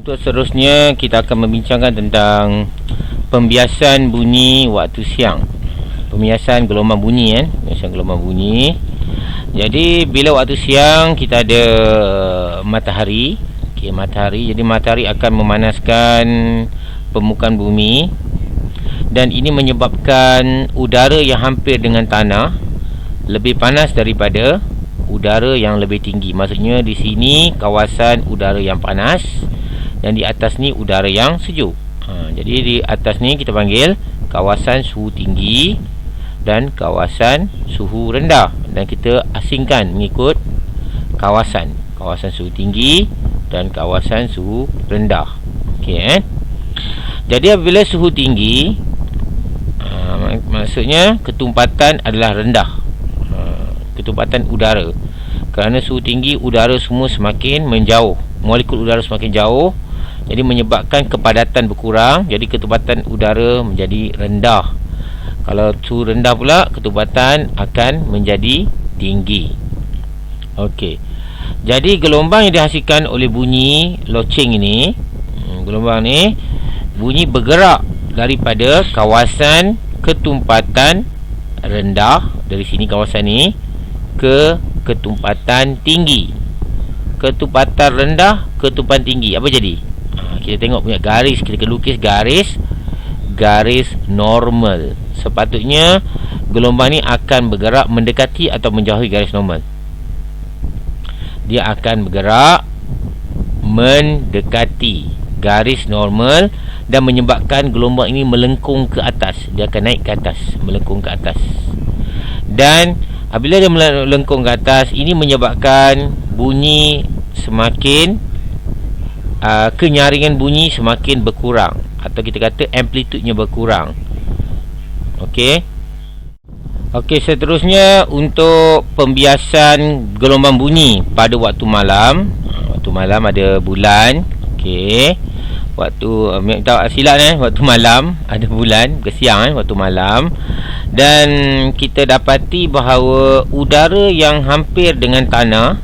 Untuk seterusnya kita akan membincangkan tentang pembiasan bunyi waktu siang. Pembiasan gelombang bunyi kan, pembiasan gelombang bunyi. Jadi bila waktu siang kita ada matahari, matahari. Jadi matahari akan memanaskan permukaan bumi dan ini menyebabkan udara yang hampir dengan tanah lebih panas daripada udara yang lebih tinggi. Maksudnya di sini kawasan udara yang panas dan di atas ni udara yang sejuk. Jadi di atas ni kita panggil kawasan suhu tinggi dan kawasan suhu rendah, dan kita asingkan mengikut kawasan suhu tinggi dan kawasan suhu rendah. Okey, Jadi apabila suhu tinggi, maksudnya ketumpatan adalah rendah, ketumpatan udara. Kerana suhu tinggi, udara semua semakin menjauh, molekul udara semakin jauh, jadi menyebabkan kepadatan berkurang, jadi ketumpatan udara menjadi rendah. Kalau suhu rendah pula, ketumpatan akan menjadi tinggi. Okey. Jadi gelombang yang dihasilkan oleh bunyi loceng ini, gelombang ni bunyi bergerak daripada kawasan ketumpatan rendah, dari sini kawasan ni, ke ketumpatan tinggi. Ketumpatan rendah, ketumpatan tinggi. Apa jadi? Kita tengok punya garis, kita akan lukis garis normal. Sepatutnya gelombang ni akan bergerak mendekati atau menjauhi garis normal. Dia akan bergerak mendekati garis normal dan menyebabkan gelombang ini melengkung ke atas. Dia akan naik ke atas, melengkung ke atas. Dan apabila dia melengkung ke atas, ini menyebabkan bunyi semakin kenyaringan bunyi semakin berkurang, atau kita kata amplitudenya berkurang. Okey, seterusnya untuk pembiasan gelombang bunyi pada waktu malam. Waktu malam ada bulan. Okey, waktu tak silap waktu malam ada bulan, ke siang waktu malam. Dan kita dapati bahawa udara yang hampir dengan tanah,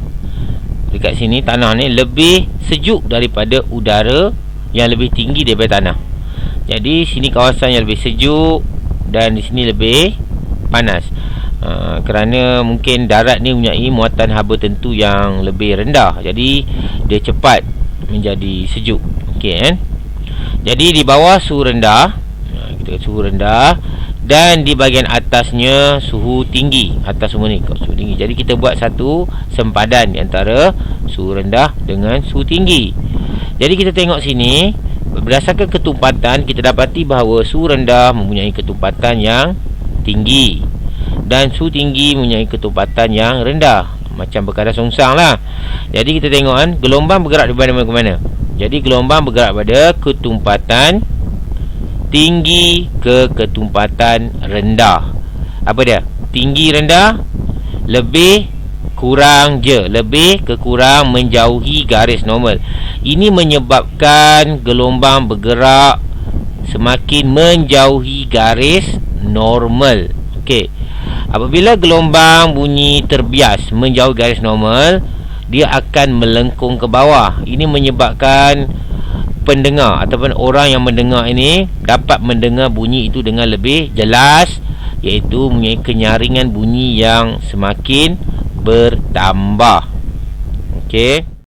dekat sini tanah ni lebih sejuk daripada udara yang lebih tinggi daripada tanah. Jadi sini kawasan yang lebih sejuk dan di sini lebih panas. Kerana mungkin darat ni mempunyai muatan haba tentu yang lebih rendah, jadi dia cepat menjadi sejuk. Okey kan? Jadi di bawah suhu rendah, kita suhu rendah, dan di bahagian atasnya suhu tinggi. Atas semua ni suhu tinggi. Jadi kita buat satu sempadan di antara suhu rendah dengan suhu tinggi. Jadi kita tengok sini, berdasarkan ketumpatan, kita dapati bahawa suhu rendah mempunyai ketumpatan yang tinggi dan suhu tinggi mempunyai ketumpatan yang rendah. Macam berkadar songsang lah. Jadi kita tengok kan, gelombang bergerak daripada mana ke mana. Jadi gelombang bergerak pada ketumpatan tinggi ke ketumpatan rendah. Apa dia? Tinggi rendah, lebih kurang je, lebih ke kurang menjauhi garis normal. Ini menyebabkan gelombang bergerak semakin menjauhi garis normal. Okey. Apabila gelombang bunyi terbias menjauhi garis normal, dia akan melengkung ke bawah. Ini menyebabkan pendengar ataupun orang yang mendengar ini dapat mendengar bunyi itu dengan lebih jelas, iaitu mempunyai kenyaringan bunyi yang semakin bertambah. Okey.